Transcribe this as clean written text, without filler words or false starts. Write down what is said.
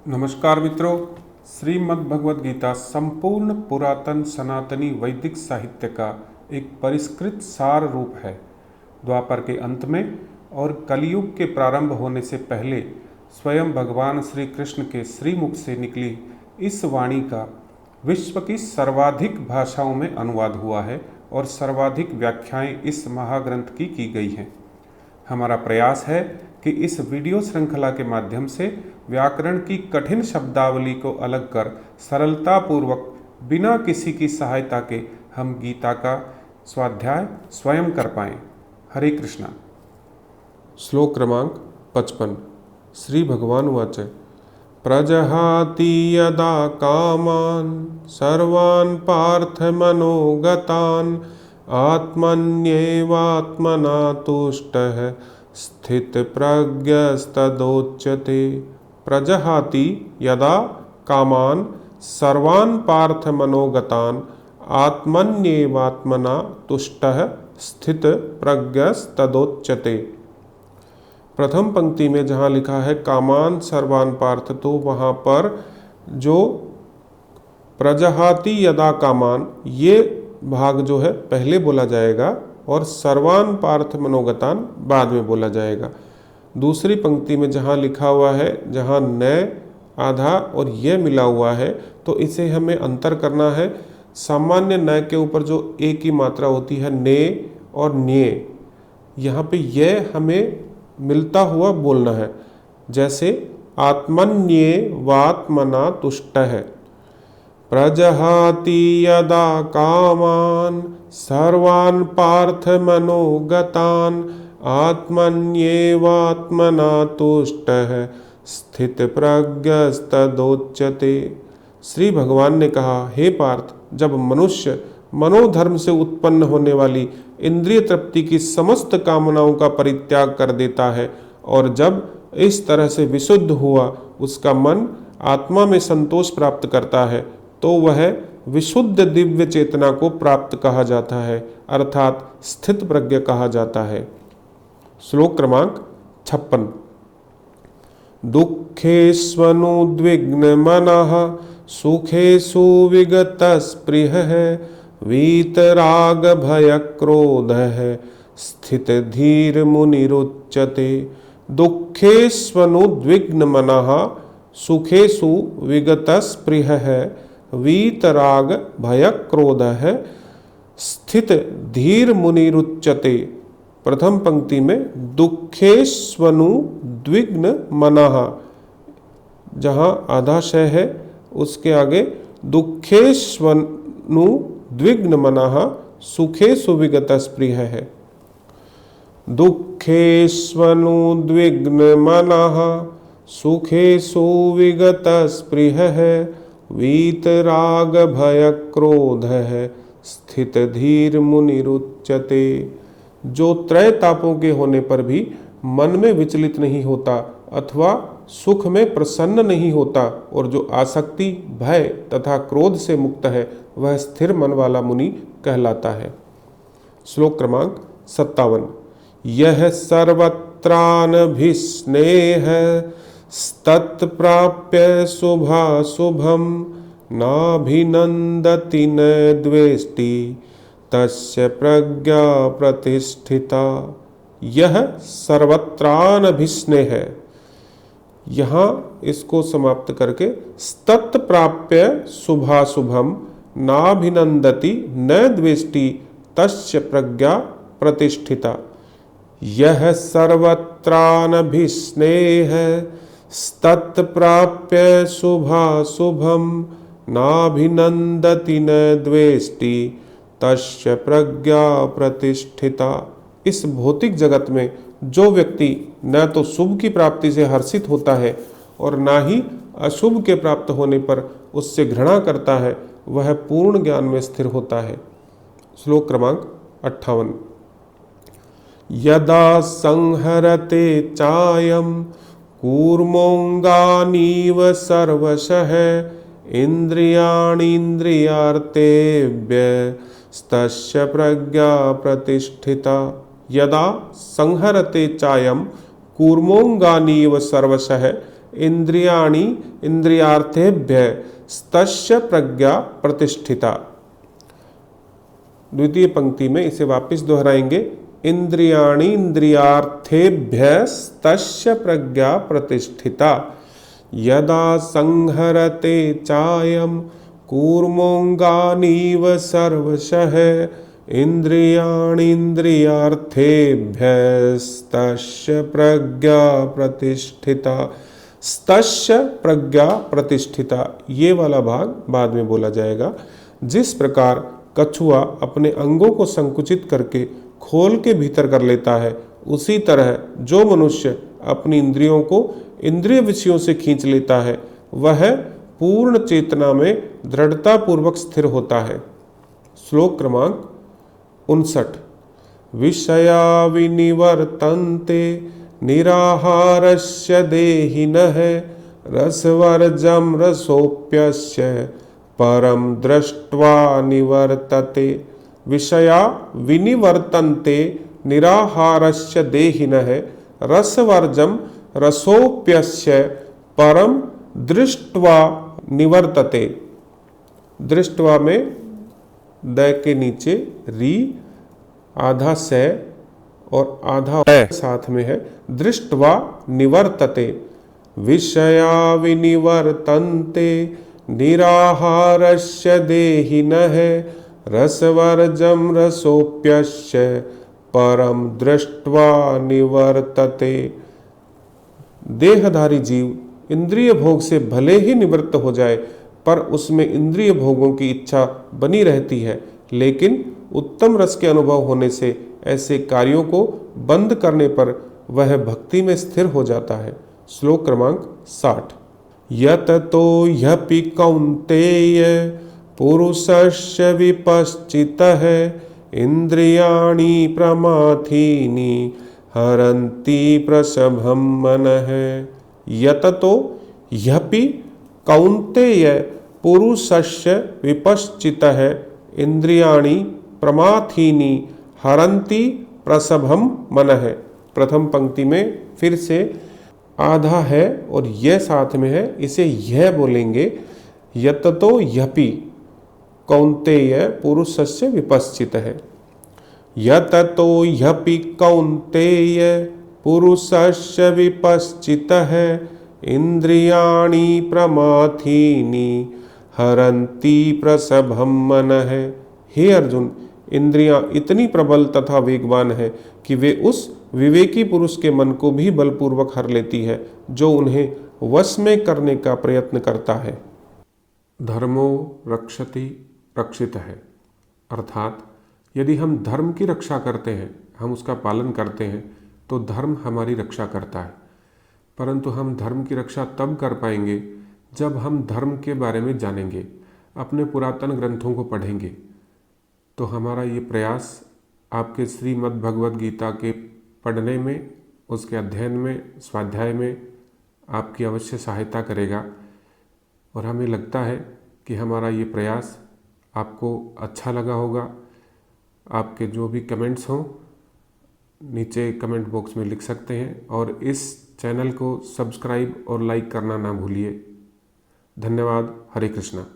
नमस्कार मित्रों, श्रीमद् भगवद गीता संपूर्ण पुरातन सनातनी वैदिक साहित्य का एक परिष्कृत सार रूप है। द्वापर के अंत में और कलयुग के प्रारंभ होने से पहले स्वयं भगवान श्री कृष्ण के श्रीमुख से निकली इस वाणी का विश्व की सर्वाधिक भाषाओं में अनुवाद हुआ है और सर्वाधिक व्याख्याएं इस महाग्रंथ की गई हैं। हमारा प्रयास है कि इस वीडियो श्रृंखला के माध्यम से व्याकरण की कठिन शब्दावली को अलग कर सरलतापूर्वक बिना किसी की सहायता के हम गीता का स्वाध्याय स्वयं कर पाएं। हरे कृष्णा। श्लोक क्रमांक 55। श्री भगवान वाच प्रजहाति यदा कामान् सर्वान् पार्थ मनोगतान् आत्मन्येवात्मना तुष्टः स्थित प्रज्ञस्तदोच्यते। प्रजहाति यदा कामान् सर्वान् पार्थ मनोगतान् आत्मन्येवात्मना तुष्टः स्थित प्रज्ञस्तदोच्यते। प्रथम पंक्ति में जहाँ लिखा है कामान सर्वान् पार्थ, तो वहाँ पर जो प्रजहाति यदा कामान ये भाग जो है पहले बोला जाएगा और सर्वान् पार्थ मनोगतान बाद में बोला जाएगा। दूसरी पंक्ति में जहाँ लिखा हुआ है, जहाँ न आधा और ये मिला हुआ है, तो इसे हमें अंतर करना है। सामान्य न के ऊपर जो ए की मात्रा होती है ने और न्ये, यहाँ पे ये हमें मिलता हुआ बोलना है। जैसे आत्मन्ये वात्मना तुष्ट है। प्रजहाति यदा कामान् सर्वान् पार्थ मनोगतान् आत्मन्येवात्मना तुष्टः स्थित प्रज्ञस्तदोच्यते। श्री भगवान ने कहा, हे पार्थ, जब मनुष्य मनोधर्म से उत्पन्न होने वाली इंद्रिय तृप्ति की समस्त कामनाओं का परित्याग कर देता है और जब इस तरह से विशुद्ध हुआ उसका मन आत्मा में संतोष प्राप्त करता है, तो वह विशुद्ध दिव्य चेतना को प्राप्त कहा जाता है, अर्थात स्थित प्रज्ञ कहा जाता है। श्लोक क्रमांक 56। दुःखेष्वनुद्विग्न मनः सुखेषु विगतस्पृहः वीतराग भय क्रोधः स्थित धीर मुनिरुच्यते। दुःखेष्वनुद्विग्न मनः सुखेषु विगतस्पृहः वीतराग भय क्रोधः स्थित धीर मुनिरुच्यते। प्रथम पंक्ति में दुःखेष्वनुद्विग्न मनः, जहाँ आधा शय है उसके आगे दुःखेष्वनुद्विग्न मनः सुखेषु विगतस्पृहः है। दुःखेष्वनुद्विग्न मनः सुखेषु विगतस्पृहः वीतराग भय क्रोधः स्थित धीर मुनिरुच्यते। जो त्रय तापों के होने पर भी मन में विचलित नहीं होता अथवा सुख में प्रसन्न नहीं होता और जो आसक्ति, भय तथा क्रोध से मुक्त है, वह स्थिर मन वाला मुनि कहलाता है। श्लोक क्रमांक 57। यह सर्वत्रानभिस्नेह तत्प्राप्य शुभाशुभं नाभिनन्दति न द्वेष्टि तस्य प्रज्ञा प्रतिष्ठिता। यह सर्वत्रानभिस्नेह, यहाँ इसको समाप्त करके तत्प्राप्य शुभाशुभम नाभिनन्दति न द्वेष्टि तस्य प्रज्ञा प्रतिष्ठिता। यह सर्वत्रानभिस्नेह तत्प्राप्य शुभाशुभम नाभिनन्दति न द्वेष्टि तस्य प्रज्ञा प्रतिष्ठिता। इस भौतिक जगत में जो व्यक्ति न तो शुभ की प्राप्ति से हर्षित होता है और न ही अशुभ के प्राप्त होने पर उससे घृणा करता है, वह पूर्ण ज्ञान में स्थिर होता है। श्लोक क्रमांक 58। यदा संहरते चायं कूर्मोऽङ्गानीव सर्वशः इन्द्रियाणीन्द्रियार्थेभ्यस्तस्य प्रज्ञा प्रतिष्ठिता। यदा संहरते चायं कूर्मोऽङ्गानीव सर्वशः इंद्रियाणि इंद्रियार्थेभ्यः तस्य प्रज्ञा प्रतिष्ठिता। द्वितीय पंक्ति में इसे वापस दोहराएंगे, इंद्रियाणि इंद्रियार्थेभ्यः तस्य प्रज्ञा प्रतिष्ठिता। यदा संहरते चायं कूर्मोऽङ्गानीव सर्वशः इंद्रियाणि इंद्रियार्थेभ्यस्तस्य प्रज्ञा प्रतिष्ठिता। स्तस्य प्रज्ञा प्रतिष्ठिता, ये वाला भाग बाद में बोला जाएगा। जिस प्रकार कछुआ अपने अंगों को संकुचित करके खोल के भीतर कर लेता है, उसी तरह जो मनुष्य अपनी इंद्रियों को इंद्रिय विषयों से खींच लेता है, वह पूर्ण चेतना में दृढ़ता पूर्वक स्थिर होता है। श्लोक क्रमांक 59। विषया विनिवर्तन्ते निराहारस्य देहिनः रसवर्जं रसोऽप्यस्य परम दृष्ट्वा निवर्तते। विषया विनिवर्तन्ते निराहारस्य देहिनः रसवर्जं रसोऽप्यस्य परम दृष्ट्वा निवर्तते। दृष्ट्वा में द के नीचे री, आधा से और आधा साथ में है, दृष्ट्वा निवर्तते। विषया विनिवर्तन्ते निराहारस्य देहिनः रसवर्जं रसोऽप्यस्य परम दृष्ट्वा निवर्तते। देहधारी जीव इंद्रिय भोग से भले ही निवृत्त हो जाए, पर उसमें इंद्रिय भोगों की इच्छा बनी रहती है, लेकिन उत्तम रस के अनुभव होने से ऐसे कार्यों को बंद करने पर वह भक्ति में स्थिर हो जाता है। श्लोक क्रमांक 60। यततो ह्यपि कौन्तेय पुरुषस्य विपश्चितः इंद्रियाणि प्रमाथीनि हरन्ति प्रसभं मनः। यततो ह्यपि कौन्तेय पुरुषस्य विपश्चितः इंद्रियाणि प्रमाथीनि हरन्ति प्रसभं मनः। प्रथम पंक्ति में फिर से आधा है और यह साथ में है, इसे यह बोलेंगे। यततो ह्यपि कौन्तेय पुरुषस्य विपश्चितः। यततो ह्यपि कौन्तेय पुरुषस्य विपश्चितः इंद्रियाणि प्रमाथीनि हरन्ति प्रसभं मनः। हे अर्जुन, इंद्रियां इतनी प्रबल तथा वेगवान है कि वे उस विवेकी पुरुष के मन को भी बलपूर्वक हर लेती है, जो उन्हें वश में करने का प्रयत्न करता है। धर्मो रक्षति रक्षितः, अर्थात यदि हम धर्म की रक्षा करते हैं, हम उसका पालन करते हैं, तो धर्म हमारी रक्षा करता है। परंतु हम धर्म की रक्षा तब कर पाएंगे जब हम धर्म के बारे में जानेंगे, अपने पुरातन ग्रंथों को पढ़ेंगे। तो हमारा ये प्रयास आपके श्रीमद् भगवद गीता के पढ़ने में, उसके अध्ययन में, स्वाध्याय में आपकी अवश्य सहायता करेगा। और हमें लगता है कि हमारा ये प्रयास आपको अच्छा लगा होगा। आपके जो भी कमेंट्स हों नीचे कमेंट बॉक्स में लिख सकते हैं, और इस चैनल को सब्सक्राइब और लाइक करना ना भूलिए। धन्यवाद। हरे कृष्णा।